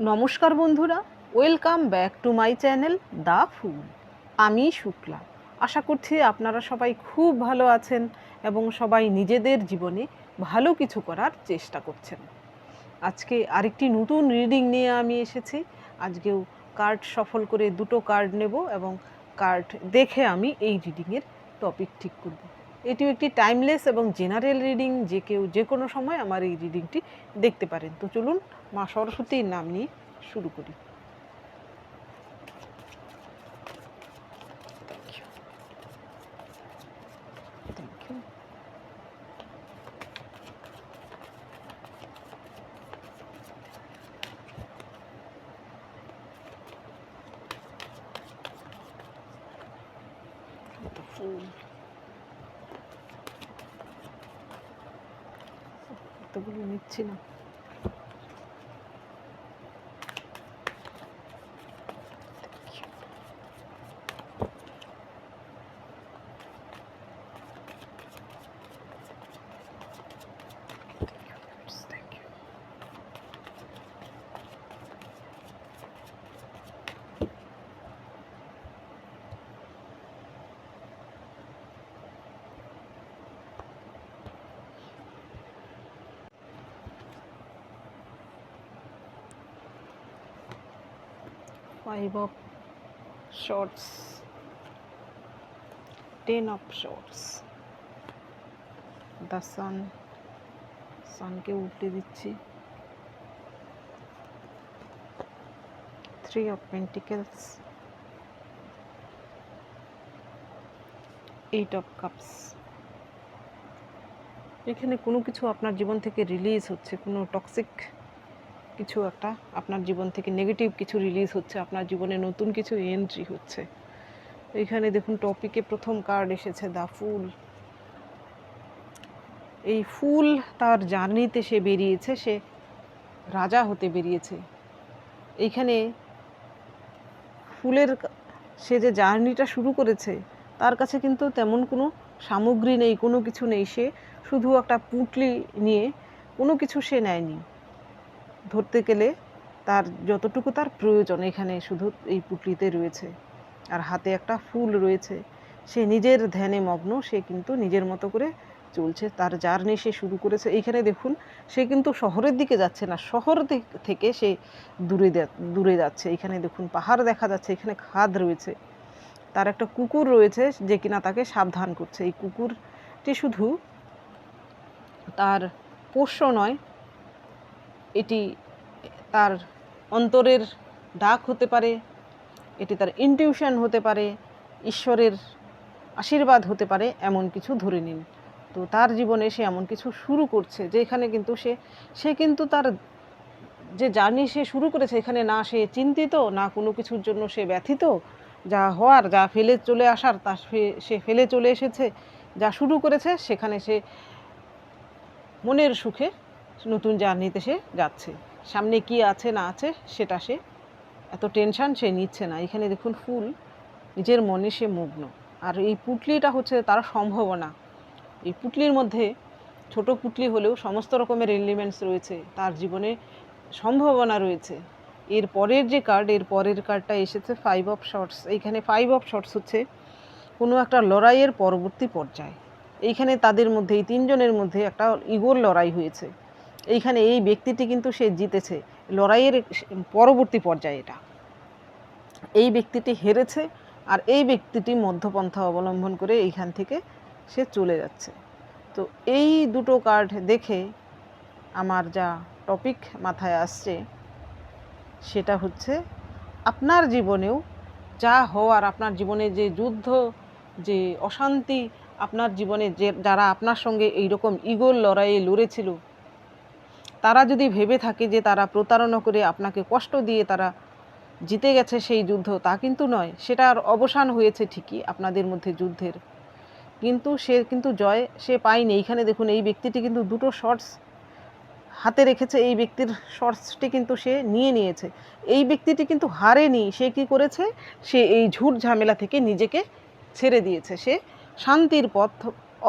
নমস্কার বন্ধুরা, welcome back to my channel the full. আমি শুক্লা। আশা করছি আপনারা সবাই খুব ভালো আছেন এবং সবাই নিজেদের জীবনে ভালো কিছু করার চেষ্টা করছেন। আজকে আরেকটি নতুন রিডিং নিয়ে আমি এসেছি। আজকেও কার্ড সফল করে দুটো কার্ড নেব এবং কার্ড দেখে আমি এই রিডিংয়ের টপিক ঠিক করব। এটিও একটি টাইমলেস এবং জেনারেল রিডিং, যে কেউ যে কোনো সময় আমার এই রিডিংটি দেখতে পারেন। তো চলুন মা সরস্বতীর নাম নিয়ে শুরু করি। Thank you. ফুল এতগুলো নিচ্ছি না। Thank you. 5 of Swords, 10 of Swords, the Sun, সানকে উল্টে দিচ্ছি, 3 of Pentacles, 8 of Cups। এখানে কোনো কিছু আপনার জীবন থেকে রিলিজ হচ্ছে, কোনো টক্সিক কিছু একটা আপনার জীবন থেকে নেগেটিভ কিছু রিলিজ হচ্ছে, আপনার জীবনে নতুন কিছু এন্ট্রি হচ্ছে। এখানে দেখুন টপিকে প্রথম কার্ড এসেছে দ্য ফুল। এই ফুল তার জার্নিতে সে বেরিয়েছে, সে রাজা হতে বেরিয়েছে। এইখানে ফুলের সে যে জার্নিটা শুরু করেছে, তার কাছে কিন্তু তেমন কোনো সামগ্রী নেই, কোনো কিছু নেই। সে শুধু একটা পুঁটলি নিয়ে কোনো কিছু সে নেয়নি। ধরতে গেলে তার যতটুকু তার প্রয়োজন এখানে শুধু এই পুঁটলিতে রয়েছে, আর হাতে একটা ফুল রয়েছে। সে নিজের ধ্যানে মগ্ন, সে কিন্তু নিজের মতো করে চলছে, তার জার্নি সে শুরু করেছে। এইখানে দেখুন সে কিন্তু শহরের দিকে যাচ্ছে না, শহর থেকে সে দূরে যাচ্ছে। এখানে দেখুন পাহাড় দেখা যাচ্ছে, এখানে খাদ রয়েছে, তার একটা কুকুর রয়েছে যে কিনা তাকে সাবধান করছে। এই কুকুরটি শুধু তার পোষ্য নয়, এটি তার অন্তরের ডাক হতে পারে, এটি তার ইনটিউশন হতে পারে, ঈশ্বরের আশীর্বাদ হতে পারে, এমন কিছু ধরে নিন। তো তার জীবনে সে এমন কিছু শুরু করছে যে এখানে কিন্তু সে কিন্তু তার যে জার্নি সে শুরু করেছে, এখানে না সে চিন্তিত, না কোনো কিছুর জন্য সে ব্যথিত। যা হওয়ার, যা ফেলে চলে আসার, তা সে ফেলে চলে এসেছে। যা শুরু করেছে সেখানে সে মনের সুখে নতুন জার্নিতে সে যাচ্ছে। সামনে কি আছে না আছে সেটা সে এত টেনশন সে নিচ্ছে না। এখানে দেখুন ফুল নিজের মনে সে মগ্ন, আর এই পুঁটলিটা হচ্ছে তার সম্ভাবনা। এই পুঁটলির মধ্যে ছোট পুঁটলি হলেও সমস্ত রকমের এলিমেন্টস রয়েছে, তার জীবনে সম্ভাবনা রয়েছে। এর পরের যে কার্ড, এর পরের কার্ডটা এসেছে 5 অফ শর্টস। এইখানে 5 অফ শর্টস হচ্ছে কোনো একটা লড়াইয়ের পরবর্তী পর্যায়। এইখানে তাদের মধ্যে, এই তিনজনের মধ্যে একটা ইগোর লড়াই হয়েছে। এইখানে এই ব্যক্তিটি কিন্তু সে জিতেছে, লড়াইয়ের পরবর্তী পর্যায়ে এটা। এই ব্যক্তিটি হেরেছে, আর এই ব্যক্তিটি মধ্যপন্থা অবলম্বন করে এইখান থেকে সে চলে যাচ্ছে। তো এই দুটো কার্ড দেখে আমার যা টপিক মাথায় আসছে সেটা হচ্ছে, আপনার জীবনেও যা হওয়ার, আপনার জীবনে যে যুদ্ধ, যে অশান্তি, আপনার জীবনে যে যারা আপনার সঙ্গে এইরকম ইগোর লড়াইয়ে লড়েছিল, তারা যদি ভেবে থাকে যে তারা প্রতারণা করে আপনাকে কষ্ট দিয়ে তারা জিতে গেছে সেই যুদ্ধ, তা কিন্তু নয়। সেটার অবসান হয়েছে ঠিকই আপনাদের মধ্যে যুদ্ধের, কিন্তু সে কিন্তু জয় সে পায়নি। এইখানে দেখুন এই ব্যক্তিটি কিন্তু দুটো শর্টস হাতে রেখেছে, এই ব্যক্তির শর্টসটি কিন্তু সে নিয়েছে। এই ব্যক্তিটি কিন্তু হারেনি, সে কি করেছে, সে এই ঝুট ঝামেলা থেকে নিজেকে ছেড়ে দিয়েছে, সে শান্তির পথ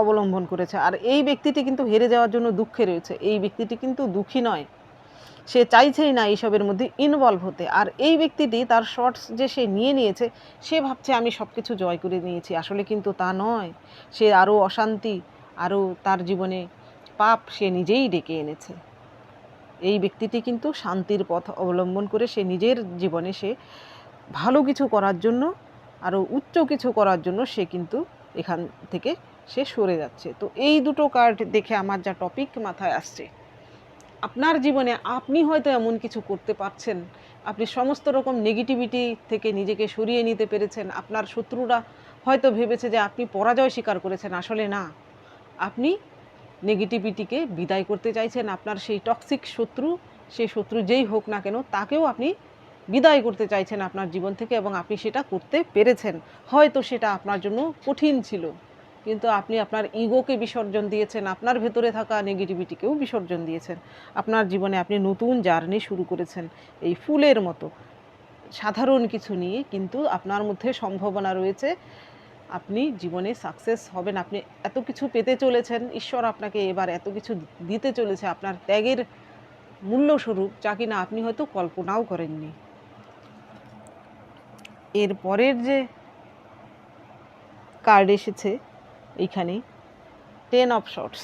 অবলম্বন করেছে। আর এই ব্যক্তিটি কিন্তু হেরে যাওয়ার জন্য দুঃখে রয়েছে। এই ব্যক্তিটি কিন্তু দুঃখী নয়, সে চাইছেই না এইসবের মধ্যে ইনভলভ হতে। আর এই ব্যক্তিটি তার শর্টস যে সে নিয়ে নিয়েছে, সে ভাবছে আমি সব কিছু জয় করে নিয়েছি, আসলে কিন্তু তা নয়। সে আরও অশান্তি, আরও তার জীবনে পাপ সে নিজেই ডেকে এনেছে। এই ব্যক্তিটি কিন্তু শান্তির পথ অবলম্বন করে সে নিজের জীবনে সে ভালো কিছু করার জন্য, আরও উচ্চ কিছু করার জন্য সে কিন্তু এখান থেকে সে সরে যাচ্ছে। তো এই দুটো কার্ড দেখে আমার যা টপিক মাথায় আসছে, আপনার জীবনে আপনি হয়তো এমন কিছু করতে পারছেন, আপনি সমস্ত রকম নেগেটিভিটি থেকে নিজেকে সরিয়ে নিতে পেরেছেন। আপনার শত্রুরা হয়তো ভেবেছে যে আপনি পরাজয় স্বীকার করেছেন, আসলে না। আপনি নেগেটিভিটিকে বিদায় করতে চাইছেন। আপনার সেই টক্সিক শত্রু, সেই শত্রু যেই হোক না কেন, তাকেও আপনি বিদায় করতে চাইছেন আপনার জীবন থেকে, এবং আপনি সেটা করতে পেরেছেন। হয়তো সেটা আপনার জন্য কঠিন ছিল, কিন্তু আপনি আপনার ইগোকে বিসর্জন দিয়েছেন, আপনার ভেতরে থাকা নেগেটিভিটিকেও বিসর্জন দিয়েছেন। আপনার জীবনে আপনি নতুন জার্নি শুরু করেছেন এই ফুলের মতো সাধারণ কিছু নিয়ে, কিন্তু আপনার মধ্যে সম্ভাবনা রয়েছে। আপনি জীবনে সাকসেস হবেন, আপনি এত কিছু পেতে চলেছেন, ঈশ্বর আপনাকে এবার এত কিছু দিতে চলেছে আপনার ত্যাগের মূল্যস্বরূপ, যা কিনা আপনি হয়তো কল্পনাও করেননি। এর পরের যে কার্ড এসেছে এইখানে 10 অফ শর্টস।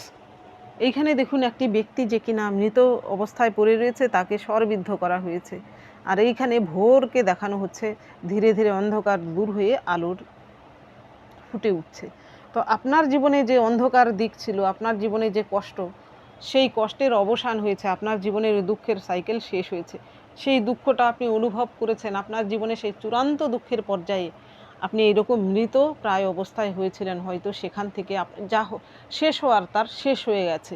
এইখানে দেখুন একটি ব্যক্তি যে কিনা মৃত অবস্থায় পড়ে রয়েছে, তাকে শরবিদ্ধ করা হয়েছে। আর এইখানে ভোরকে দেখানো হচ্ছে, ধীরে ধীরে অন্ধকার দূর হয়ে আলোর ফুটে উঠছে। তো আপনার জীবনে যে অন্ধকার দিক ছিল, আপনার জীবনে যে কষ্ট, সেই কষ্টের অবসান হয়েছে, আপনার জীবনের দুঃখের সাইকেল শেষ হয়েছে। সেই দুঃখটা আপনি অনুভব করেছেন, আপনার জীবনে সেই চূড়ান্ত দুঃখের পর্যায়ে আপনি এরকম মৃত প্রায় অবস্থায় হয়েছিলেন, হয়তো সেখান থেকে যা শেষ হওয়ার তার শেষ হয়ে গেছে।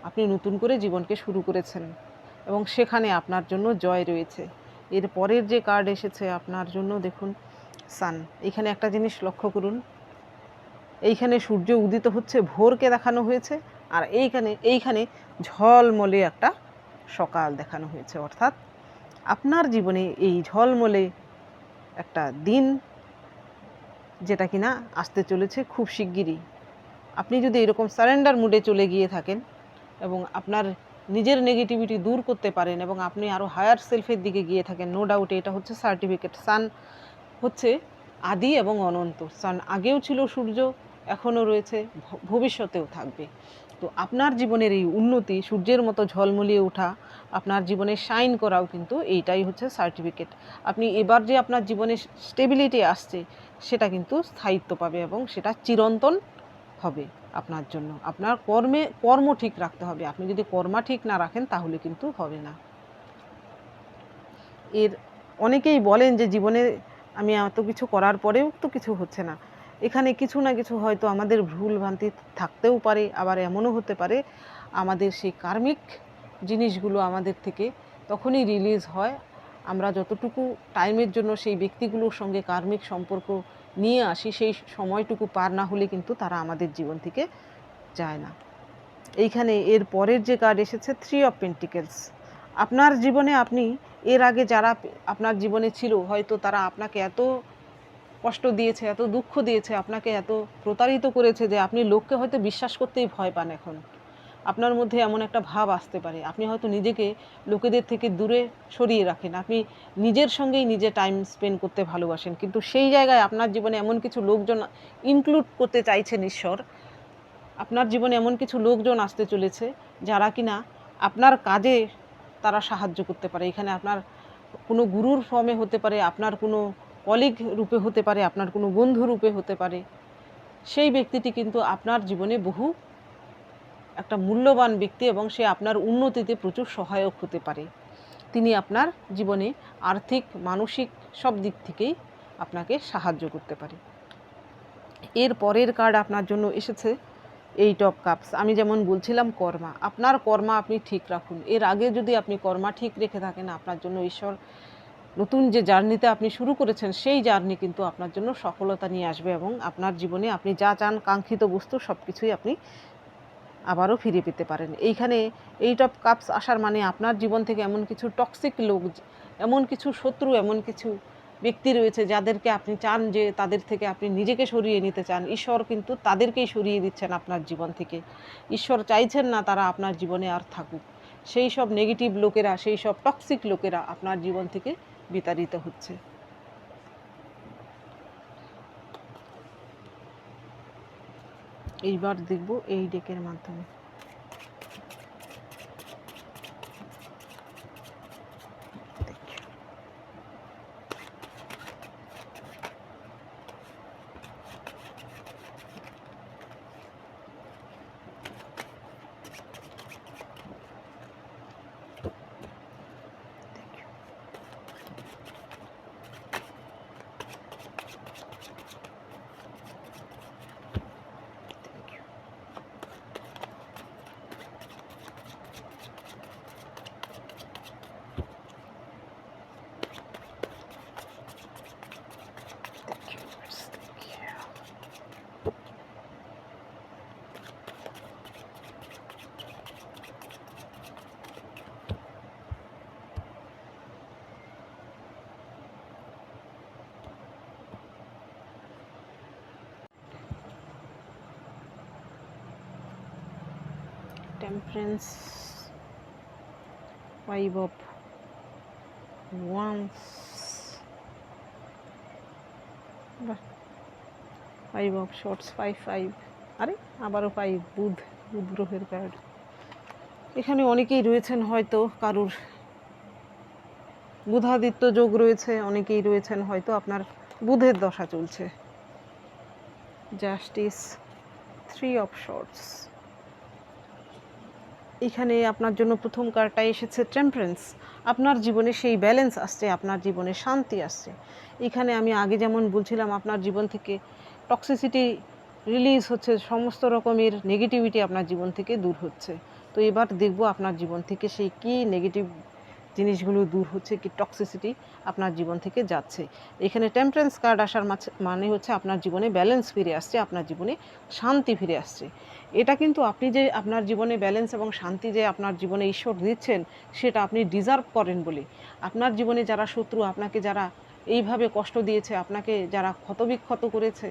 আপনি নতুন করে জীবনকে শুরু করেছেন এবং সেখানে আপনার জন্য জয় রয়েছে। এর পরের যে কার্ড এসেছে আপনার জন্য, দেখুন সান। এখানে একটা জিনিস লক্ষ্য করুন, এইখানে সূর্য উদিত হচ্ছে, ভোরকে দেখানো হয়েছে, আর এইখানে ঝলমলে একটা সকাল দেখানো হয়েছে। অর্থাৎ আপনার জীবনে এই ঝলমলে একটা দিন, যেটা কিনা আসতে চলেছে খুব শিগগিরই। আপনি যদি এরকম সারেন্ডার মুডে চলে গিয়ে থাকেন এবং আপনার নিজের নেগেটিভিটি দূর করতে পারেন এবং আপনি আরও হায়ার সেলফের দিকে গিয়ে থাকেন, নো ডাউট এটা হচ্ছে সার্টিফিকেট। সান হচ্ছে আদি এবং অনন্ত। সান আগেও ছিল, সূর্য এখনও রয়েছে, ভবিষ্যতেও থাকবে। তো আপনার জীবনের এই উন্নতি, সূর্যের মতো ঝলমলিয়ে ওঠা, আপনার জীবনে শাইন করাও কিন্তু এইটাই হচ্ছে সার্টিফিকেট। আপনি এবার যে আপনার জীবনে স্টেবিলিটি আসছে, সেটা কিন্তু স্থায়িত্ব পাবে এবং সেটা চিরন্তন হবে আপনার জন্য। আপনার কর্ম ঠিক রাখতে হবে। আপনি যদি কর্মা ঠিক না রাখেন তাহলে কিন্তু হবে না। এর অনেকেই বলেন যে জীবনে আমি এত কিছু করার পরেও তো কিছু হচ্ছে না। এখানে কিছু না কিছু হয়তো আমাদের ভুল ভ্রান্তি থাকতেও পারে, আবার এমনও হতে পারে আমাদের সেই কার্মিক জিনিসগুলো আমাদের থেকে তখনই রিলিজ হয় আমরা যতটুকু টাইমের জন্য সেই ব্যক্তিগুলোর সঙ্গে কার্মিক সম্পর্ক নিয়ে আসি, সেই সময়টুকু পার না হলে কিন্তু তারা আমাদের জীবন থেকে যায় না। এইখানে এর পরের যে কার্ড এসেছে 3 অফ পেন্টিকেলস। আপনার জীবনে আপনি এর আগে যারা আপনার জীবনে ছিল, হয়তো তারা আপনাকে এত কষ্ট দিয়েছে, এত দুঃখ দিয়েছে, আপনাকে এত প্রতারিত করেছে যে আপনি লোককে হয়তো বিশ্বাস করতেই ভয় পান। এখন আপনার মধ্যে এমন একটা ভাব আসতে পারে, আপনি হয়তো নিজেকে লোকেদের থেকে দূরে সরিয়ে রাখেন, আপনি নিজের সঙ্গেই নিজে টাইম স্পেন্ড করতে ভালোবাসেন, কিন্তু সেই জায়গায় আপনার জীবনে এমন কিছু লোকজন ইনক্লুড করতে চাইছেন ঈশ্বর। আপনার জীবনে এমন কিছু লোকজন আসতে চলেছে যারা কিনা আপনার কাজে তারা সাহায্য করতে পারে। এখানে আপনার কোনো গুরুর ফর্মে হতে পারে, আপনার কোনো কলিগ রূপে হতে পারে, আপনার কোনো বন্ধু রূপে হতে পারে। সেই ব্যক্তিটি কিন্তু আপনার জীবনে বহু একটা মূল্যবান ব্যক্তি এবং সে আপনার উন্নতিতে প্রচুর সহায়ক হতে পারে। তিনি আপনার জীবনে আর্থিক, মানসিক সব দিক থেকেই আপনাকে সাহায্য করতে পারে। এর পরের কার্ড আপনার জন্য এসেছে 8 অফ কাপস। আমি যেমন বলছিলাম কর্মা, আপনার কর্মা আপনি ঠিক রাখুন। এর আগে যদি আপনি কর্মা ঠিক রেখে থাকেন, আপনার জন্য ঈশ্বর নতুন যে জার্নিতে আপনি শুরু করেছেন, সেই জার্নি কিন্তু আপনার জন্য সফলতা নিয়ে আসবে এবং আপনার জীবনে আপনি যা চান, কাঙ্ক্ষিত বস্তু সব কিছুই আপনি আবারও ফিরে পেতে পারেন। এইখানে 8 অফ কাপস আসার মানে আপনার জীবন থেকে এমন কিছু টক্সিক লোক, এমন কিছু শত্রু, এমন কিছু ব্যক্তি রয়েছে যাদেরকে আপনি চান যে তাদের থেকে আপনি নিজেকে সরিয়ে নিতে চান। ঈশ্বর কিন্তু তাদেরকেই সরিয়ে দিচ্ছেন আপনার জীবন থেকে। ঈশ্বর চাইছেন না তারা আপনার জীবনে আর থাকুক। সেই সব নেগেটিভ লোকেরা, সেই সব টক্সিক লোকেরা আপনার জীবন থেকে বিতাড়িত হচ্ছে। এইবার দেখব এই ডেকের মাধ্যমে। Temperance, 5 of Wands, 5 of Swords, 5 আরে আবারও 5, বুধ গ্রহের কার্ড। এখানে অনেকেই রয়েছেন, হয়তো কারুর বুধাদিত্য যোগ রয়েছে, অনেকেই রয়েছেন হয়তো আপনার বুধের দশা চলছে। Justice, 3 of Swords। এখানে আপনার জন্য প্রথম কার্ডটা এসেছে টেম্পারেন্স। আপনার জীবনে সেই ব্যালেন্স আসছে, আপনার জীবনে শান্তি আসছে। এখানে আমি আগে যেমন বলছিলাম, আপনার জীবন থেকে টক্সিসিটি রিলিজ হচ্ছে, সমস্ত রকমের নেগেটিভিটি আপনার জীবন থেকে দূর হচ্ছে। তো এবার দেখব আপনার জীবন থেকে সেই কী নেগেটিভ জিনিসগুলো দূর হচ্ছে, কি টক্সিসিটি আপনার জীবন থেকে যাচ্ছে। এখানে টেম্পারেন্স কার্ড আসার মানে হচ্ছে আপনার জীবনে ব্যালেন্স ফিরে আসছে, আপনার জীবনে শান্তি ফিরে আসছে। এটা কিন্তু আপনি যে আপনার জীবনে ব্যালেন্স এবং শান্তি যে আপনার জীবনে ঈশ্বর দিচ্ছেন, সেটা আপনি ডিজার্ভ করেন বলে। আপনার জীবনে যারা শত্রু, আপনাকে যারা এইভাবে কষ্ট দিয়েছে, আপনাকে যারা ক্ষতবিক্ষত করেছে,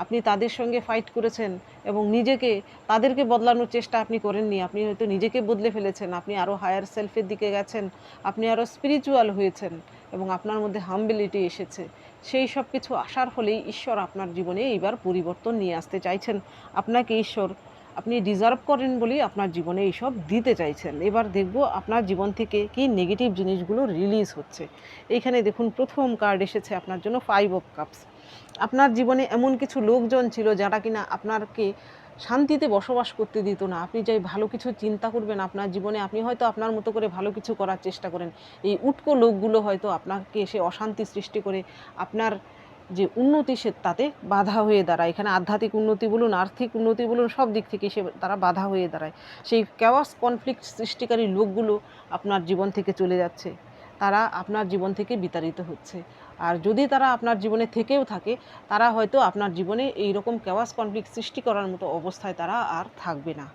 আপনি তাদের সঙ্গে ফাইট করেছেন এবং নিজেকে তাদেরকে বদলানোর চেষ্টা আপনি করেননি। আপনি হয়তো নিজেকে বদলে ফেলেছেন, আপনি আরও হায়ার সেলফের দিকে গেছেন, আপনি আরও স্পিরিচুয়াল হয়েছেন এবং আপনার মধ্যে হাম্বিলিটি এসেছে। সেই সব কিছু আসার ফলেই ঈশ্বর আপনার জীবনে এইবার পরিবর্তন নিয়ে আসতে চাইছেন। আপনাকে ঈশ্বর, আপনি ডিজার্ভ করেন বলেই আপনার জীবনে এইসব দিতে চাইছেন। এবার দেখব আপনার জীবন থেকে কি নেগেটিভ জিনিসগুলো রিলিজ হচ্ছে। এইখানে দেখুন প্রথম কার্ড এসেছে আপনার জন্য 5 of Cups। আপনার জীবনে এমন কিছু লোকজন ছিল যারা কিনা আপনাকে শান্তিতে বসবাস করতে দিত না। আপনি যাই ভালো কিছু চিন্তা করবেন আপনার জীবনে, আপনি হয়তো আপনার মতো করে ভালো কিছু করার চেষ্টা করেন, এই উটকো লোকগুলো হয়তো আপনাকে এসে অশান্তি সৃষ্টি করে আপনার যে উন্নতি সে তাতে বাধা হয়ে দাঁড়ায়। এখানে আধ্যাত্মিক উন্নতি বলুন, আর্থিক উন্নতি বলুন, সব দিক থেকে সে তারা বাধা হয়ে দাঁড়ায়। সেই ক্যাওয়াস কনফ্লিক্ট সৃষ্টিকারী লোকগুলো আপনার জীবন থেকে চলে যাচ্ছে, তারা আপনার জীবন থেকে বিতাড়িত হচ্ছে। আর যদি তারা আপনার জীবনে থেকেও থাকে, তারা হয়তো আপনার জীবনে এই রকম ক্যাওয়াস কনফ্লিক্ট সৃষ্টি করার মতো অবস্থায় তারা আর থাকবে না।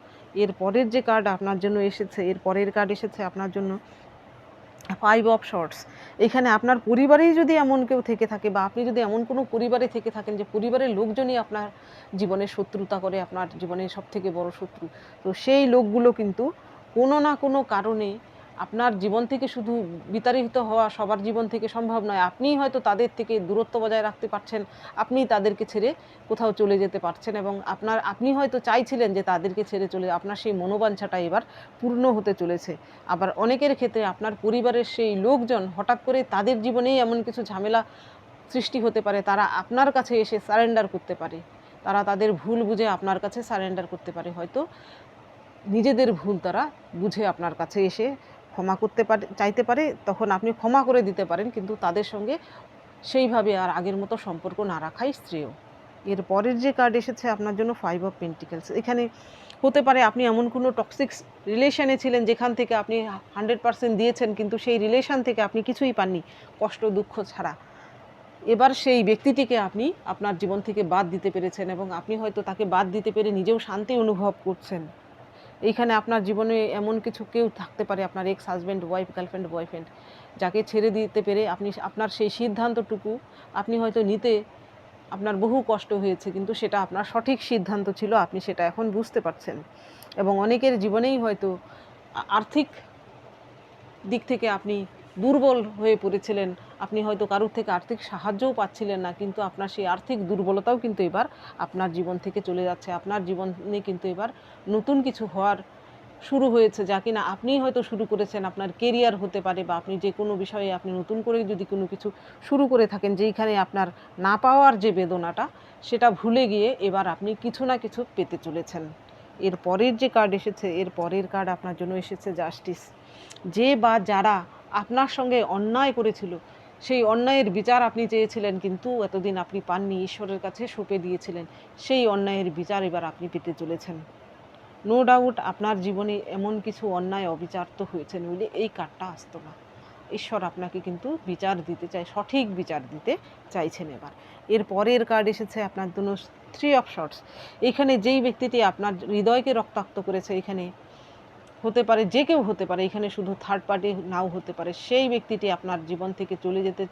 এর পরের যে কার্ড আপনার জন্য এসেছে, এর পরের কার্ড এসেছে আপনার জন্য 5 of Swords। এখানে আপনার পরিবারেই যদি এমন কেউ থেকে থাকে, বা আপনি যদি এমন কোনো পরিবারে থেকে থাকেন যে পরিবারের লোকজনই আপনার জীবনে শত্রুতা করে, আপনার জীবনের সবথেকে বড় শত্রু, তো সেই লোকগুলো কিন্তু কোনো না কোনো কারণে আপনার জীবন থেকে শুধু বিতাড়িত হওয়া সবার জীবন থেকে সম্ভব নয়। আপনিই হয়তো তাদের থেকে দূরত্ব বজায় রাখতে পারছেন, আপনি তাদেরকে ছেড়ে কোথাও চলে যেতে পারছেন এবং আপনি হয়তো চাইছিলেন যে তাদেরকে ছেড়ে চলে, আপনার সেই মনোবাঞ্ছাটা এবার পূর্ণ হতে চলেছে। আবার অনেকের ক্ষেত্রে আপনার পরিবারের সেই লোকজন হঠাৎ করে তাদের জীবনেই এমন কিছু ঝামেলা সৃষ্টি হতে পারে, তারা আপনার কাছে এসে সারেন্ডার করতে পারে, তারা তাদের ভুল বুঝে আপনার কাছে সারেন্ডার করতে পারে। হয়তো নিজেদের ভুল তারা বুঝে আপনার কাছে এসে ক্ষমা করতে পারে, চাইতে পারে, তখন আপনি ক্ষমা করে দিতে পারেন, কিন্তু তাদের সঙ্গে সেইভাবে আর আগের মতো সম্পর্ক না রাখাই শ্রেয়। এর পরের যে কার্ড এসেছে আপনার জন্য 5 of Pentacles। এখানে হতে পারে আপনি এমন কোনো টক্সিক রিলেশনে ছিলেন যেখান থেকে আপনি 100% দিয়েছেন, কিন্তু সেই রিলেশন থেকে আপনি কিছুই পাননি, কষ্ট দুঃখ ছাড়া। এবার সেই ব্যক্তিটিকে আপনি আপনার জীবন থেকে বাদ দিতে পেরেছেন এবং আপনি হয়তো তাকে বাদ দিতে পেরে নিজেও শান্তি অনুভব করছেন। এইখানে আপনার জীবনে এমন কিছু কেউ থাকতে পারে, আপনার ex husband, wife, girlfriend, boyfriend, যাকে ছেড়ে দিতে পেরে আপনার সেই সিদ্ধান্তটুকু আপনি হয়তো নিতে আপনার বহু কষ্ট হয়েছে, কিন্তু সেটা আপনার সঠিক সিদ্ধান্ত ছিল, আপনি সেটা এখন বুঝতে পারছেন। এবং অনেকের জীবনেই হয়তো আর্থিক দিক থেকে আপনি দুর্বল হয়ে পড়েছিলেন, আপনি হয়তো কারোর থেকে আর্থিক সাহায্যও পাচ্ছিলেন না, কিন্তু আপনার সেই আর্থিক দুর্বলতাও কিন্তু এবার আপনার জীবন থেকে চলে যাচ্ছে। আপনার জীবনে কিন্তু এবার নতুন কিছু হওয়ার শুরু হয়েছে, যা কিনা আপনিই হয়তো শুরু করেছেন। আপনার কেরিয়ার হতে পারে, বা আপনি যে কোনো বিষয়ে আপনি নতুন করে যদি কোনো কিছু শুরু করে থাকেন, যেইখানে আপনার না পাওয়ার যে বেদনাটা, সেটা ভুলে গিয়ে এবার আপনি কিছু না কিছু পেতে চলেছেন। এর পরের যে কার্ড এসেছে, এর পরের কার্ড আপনার জন্য এসেছে জাস্টিস। যে বা যারা আপনার সঙ্গে অন্যায় করেছিল, সেই অন্যায়ের বিচার আপনি চেয়েছিলেন, কিন্তু এতদিন আপনি পাননি, ঈশ্বরের কাছে সঁপে দিয়েছিলেন, সেই অন্যায়ের বিচার এবার আপনি পেতে চলেছেন। নো ডাউট আপনার জীবনে এমন কিছু অন্যায় অবিচার তো হয়েছে, নইলে এই কার্ডটা আসতো না। ঈশ্বর আপনাকে কিন্তু বিচার দিতে চায়, সঠিক বিচার দিতে চাইছেন এবার। এর পরের কার্ড এসেছে আপনার জন্য 3 অফ শর্টস। এখানে যেই ব্যক্তিটি আপনার হৃদয়কে রক্তাক্ত করেছে, এখানে হতে পারে যে কেউ হতে পারে, এখানে শুধু থার্ড পার্টি নাও হতে পারে, সেই ব্যক্তিটি আপনার জীবন থেকে চলে যেতে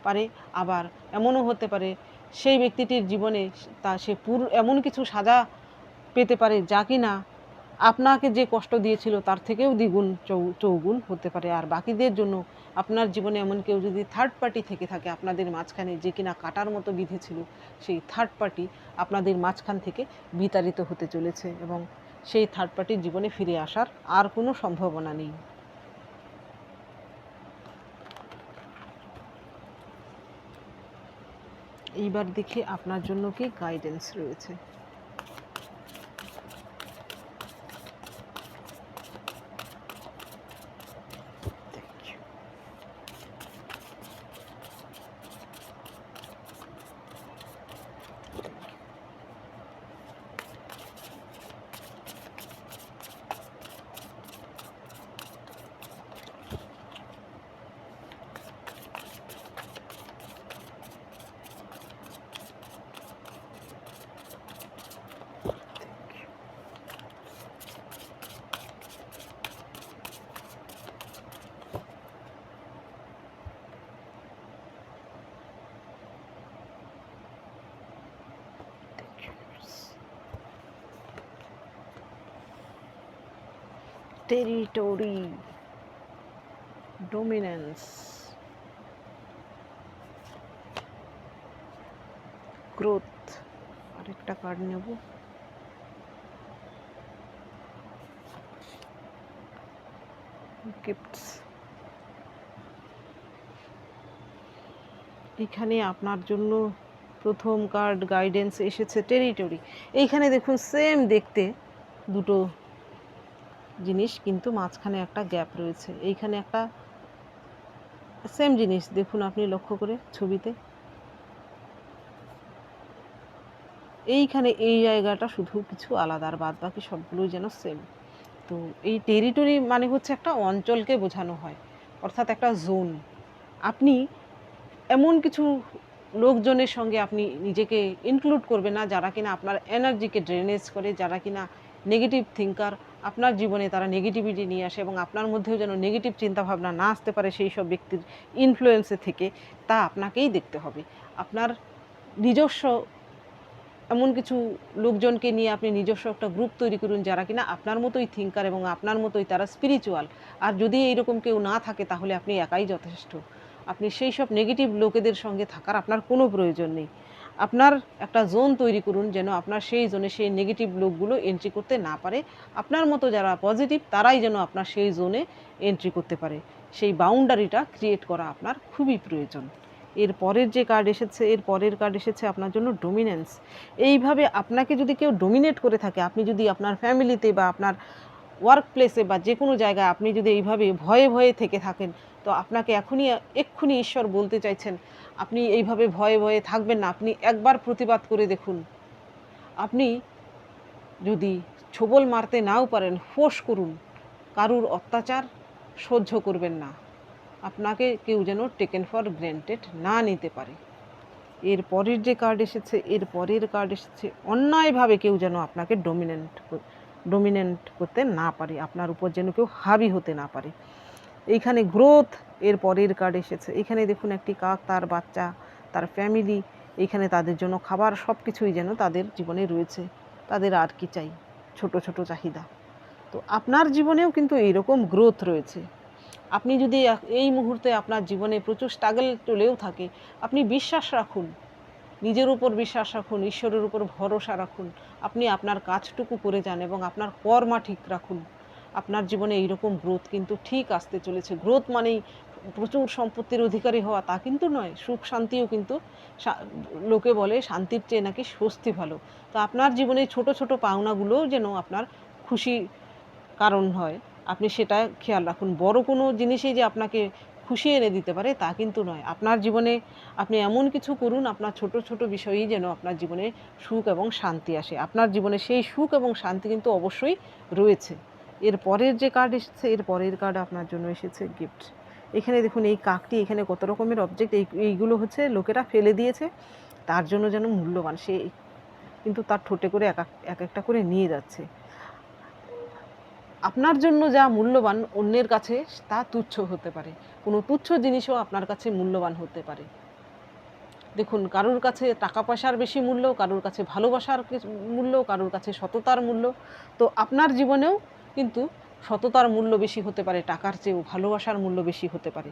পারে। আবার এমনও হতে পারে সেই ব্যক্তিটির জীবনে সে এমন কিছু সাজা পেতে পারে, যা কিনা আপনাকে যে কষ্ট দিয়েছিল তার থেকেও দ্বিগুণ চৌগুণ হতে পারে। আর বাকিদের জন্য আপনার জীবনে এমন কেউ যদি থার্ড পার্টি থেকে থাকে আপনাদের মাঝখানে, যে কিনা কাটার মতো বিঁধেছিল, সেই থার্ড পার্টি আপনাদের মাঝখান থেকে বিতাড়িত হতে চলেছে, এবং সেই থার্ড পার্টির জীবনে ফিরে আসার আর কোনো সম্ভাবনা নেই। এইবার দেখি আপনার জন্য কি গাইডেন্স রয়েছে। Territory, dominance, growth. আরেকটা কার্ড নেব। গিফটস। এখানে আপনার জন্য প্রথম কার্ড গাইডেন্স এসেছে টেরিটরি। এইখানে দেখুন সেম দেখতে দুটো জিনিস, কিন্তু মাঝখানে একটা গ্যাপ রয়েছে। এইখানে একটা সেম জিনিস দেখুন, আপনি লক্ষ্য করে ছবিতে, এইখানে এই জায়গাটা শুধু কিছু আলাদা, আর বাদ বাকি সবগুলোই যেন সেম। তো এই টেরিটরি মানে হচ্ছে একটা অঞ্চলকে বোঝানো হয়, অর্থাৎ একটা জোন। আপনি এমন কিছু লোকজনের সঙ্গে আপনি নিজেকে ইনক্লুড করবেন না, যারা কিনা আপনার এনার্জিকে ড্রেনেজ করে, যারা কিনা নেগেটিভ থিঙ্কার, আপনার জীবনে তারা নেগেটিভিটি নিয়ে আসে, এবং আপনার মধ্যেও যেন নেগেটিভ চিন্তাভাবনা না আসতে পারে সেই সব ব্যক্তির ইনফ্লুয়েন্সে থেকে, তা আপনাকেই দেখতে হবে। আপনার নিজস্ব এমন কিছু লোকজনকে নিয়ে আপনি নিজস্ব একটা গ্রুপ তৈরি করুন, যারা কিনা আপনার মতোই থিঙ্কার এবং আপনার মতোই তারা স্পিরিচুয়াল। আর যদি এইরকম কেউ না থাকে, তাহলে আপনি একাই যথেষ্ট। আপনি সেই সব নেগেটিভ লোকেদের সঙ্গে থাকার আপনার কোনো প্রয়োজন নেই। আপনার একটা জোন তৈরি করুন, যেন আপনার সেই জোনে সেই নেগেটিভ লোকগুলো এন্ট্রি করতে না পারে। আপনার মতো যারা পজিটিভ, তারাই যেন আপনার সেই জোনে এন্ট্রি করতে পারে। সেই বাউন্ডারিটা ক্রিয়েট করা আপনার খুবই প্রয়োজন। এর পরের যে কার্ড এসেছে, এর পরের কার্ড এসেছে আপনার জন্য ডোমিনেন্স। এইভাবে আপনাকে যদি কেউ ডোমিনেট করে থাকে, আপনি যদি আপনার ফ্যামিলিতে বা আপনার ওয়ার্ক প্লেসে বা যে কোনো জায়গায় আপনি যদি এইভাবে ভয়ে ভয়ে থেকে থাকেন, তো আপনাকে এক্ষুনি ঈশ্বর বলতে চাইছেন, আপনি এইভাবে ভয়ে ভয়ে থাকবেন না। আপনি একবার প্রতিবাদ করে দেখুন। আপনি যদি ছোবল মারতে নাও পারেন, ফোর্স করুন। কারুর অত্যাচার সহ্য করবেন না। আপনাকে কেউ যেন টেকেন ফর গ্র্যান্টেড না নিতে পারে। এর পরের যে কার্ড এসেছে, এর পরের কার্ড এসেছে অন্যায়ভাবে কেউ যেন আপনাকে ডোমিনেন্ট করতে না পারে, আপনার উপর যেন কেউ হাবি হতে না পারে। এইখানে গ্রোথ, এর পরের কার্ড এসেছে। এখানে দেখুন একটি কাক, তার বাচ্চা, তার ফ্যামিলি, এইখানে তাদের জন্য খাবার, সব কিছুই যেন তাদের জীবনে রয়েছে। তাদের আর কি চাই, ছোট ছোট চাহিদা। তো আপনার জীবনেও কিন্তু এইরকম গ্রোথ রয়েছে। আপনি যদি এই মুহূর্তে আপনার জীবনে প্রচুর স্ট্রাগল চলেও থাকে, আপনি বিশ্বাস রাখুন, নিজের উপর বিশ্বাস রাখুন, ঈশ্বরের উপর ভরসা রাখুন, আপনি আপনার কাজটুকু করে যান এবং আপনার কর্মা ঠিক রাখুন। আপনার জীবনে এইরকম গ্রোথ কিন্তু ঠিক আসতে চলেছে। গ্রোথ মানেই প্রচুর সম্পত্তির অধিকারী হওয়া তা কিন্তু নয়, সুখ শান্তিও কিন্তু, লোকে বলে শান্তির চেয়ে নাকি স্বস্তি ভালো। তো আপনার জীবনে ছোট ছোট পাওনাগুলোও যেন আপনার খুশি কারণ হয়, আপনি সেটা খেয়াল রাখুন। বড় কোনো জিনিসই যে আপনাকে খুশি এনে দিতে পারে তা কিন্তু নয়। আপনার জীবনে আপনি এমন কিছু করুন, আপনার ছোট ছোট বিষয়েই যেন আপনার জীবনে সুখ এবং শান্তি আসে। আপনার জীবনে সেই সুখ এবং শান্তি কিন্তু অবশ্যই রয়েছে। এর পরের যে কার্ড এসেছে, এর পরের কার্ড আপনার জন্য এসেছে গিফট। এখানে দেখুন এই কাকটি, এখানে কত রকমের অবজেক্ট, এইগুলো হচ্ছে লোকেরা ফেলে দিয়েছে, তার জন্য যেন মূল্যবান, সে কিন্তু তার ঠোঁটে করে এক একটা করে নিয়ে যাচ্ছে। আপনার জন্য যা মূল্যবান অন্যের কাছে তা তুচ্ছ হতে পারে, কোনো তুচ্ছ জিনিসও আপনার কাছে মূল্যবান হতে পারে। দেখুন, কারোর কাছে টাকা পয়সার বেশি মূল্য, কারোর কাছে ভালোবাসার মূল্য, কারোর কাছে সততার মূল্য। তো আপনার জীবনেও কিন্তু সততার মূল্য বেশি হতে পারে, টাকার চেয়েও ভালোবাসার মূল্য বেশি হতে পারে।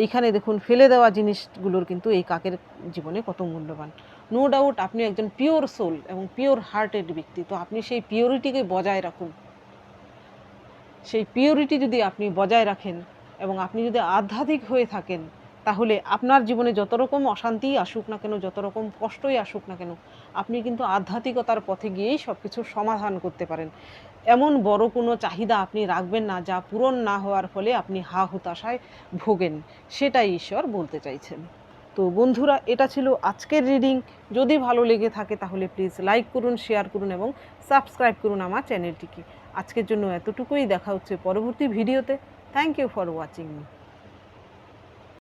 এইখানে দেখুন ফেলে দেওয়া জিনিসগুলোর কিন্তু এই কাকের জীবনে কত মূল্যবান। নো ডাউট আপনি একজন পিওর সোল এবং পিওর হার্টেড ব্যক্তি, তো আপনি সেই পিওরিটিকে বজায় রাখুন। সেই পিওরিটি যদি আপনি বজায় রাখেন এবং আপনি যদি আধ্যাত্মিক হয়ে থাকেন, তাহলে আপনার জীবনে যত রকম অশান্তিই আসুক না কেন, যত রকম কষ্টই আসুক না কেন, আপনি কিন্তু আধ্যাত্মিকতার পথে গিয়েই সব কিছুর সমাধান করতে পারেন। এমন বড় কোনো চাহিদা আপনি রাখবেন না যা পূরণ না হওয়ার ফলে আপনি হা হুতাশায় ভোগেন, সেটাই ঈশ্বর বলতে চাইছেন। তো বন্ধুরা, এটা ছিল আজকের রিডিং। যদি ভালো লেগে থাকে তাহলে প্লিজ লাইক করুন, শেয়ার করুন এবং সাবস্ক্রাইব করুন আমার চ্যানেলটিকে। আজকের জন্য এতটুকুই, দেখা হচ্ছে পরবর্তী ভিডিওতে। Thank you for watching me.